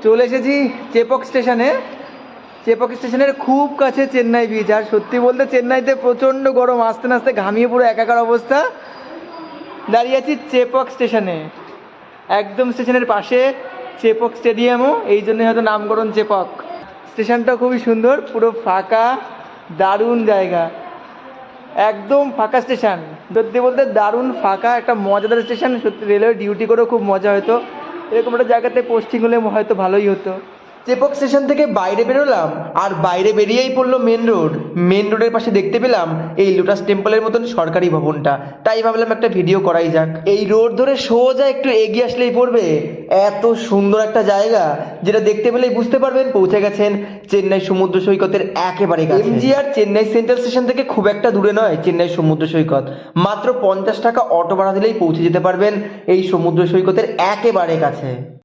চলে এসেছি চেপক স্টেশনে। চেপক স্টেশনের খুব কাছে চেন্নাই বিচ। আর সত্যি বলতে চেন্নাইতে প্রচণ্ড গরম, আসতে আসতে ঘামিয়ে পুরো একাকার অবস্থা। দাঁড়িয়ে আছি চেপক স্টেশনে, একদম স্টেশনের পাশে চেপক স্টেডিয়ামও, এই জন্য হয়তো নামকরণ চেপক। স্টেশনটা খুবই সুন্দর, পুরো ফাঁকা, দারুণ জায়গা, একদম ফাঁকা স্টেশন। সত্যি বলতে দারুণ ফাঁকা, একটা মজাদার স্টেশন। সত্যি রেলওয়ে ডিউটি করেও খুব মজা হতো, এরকম একটা জায়গাতে পোস্টিং হলে হয়তো ভালোই হতো। চেপক স্টেশন থেকে বাইরে বেরোলাম, আর বাইরে বেরিয়েই পড়লো মেন রোড। মেন রোডের পাশে দেখতে পেলাম এই লোটাস টেম্পলের মতন সরকারি ভবনটা, তাই ভাবলাম একটা ভিডিও করাই যাক। এই রোড ধরে সোজা একটু এগিয়ে আসলেই পড়বে এত সুন্দর একটা জায়গা, যেটা দেখতে পেলেই বুঝতে পারবেন পৌঁছে গেছেন চেন্নাই সমুদ্র সৈকতের একেবারে কাছে। এমজিআর চেন্নাই সেন্ট্রাল স্টেশন থেকে খুব একটা দূরে নয় চেন্নাই সমুদ্র সৈকত, মাত্র 50 টাকা অটো ভাড়া দিলেই পৌঁছে যেতে পারবেন এই সমুদ্র সৈকতের একেবারে কাছে।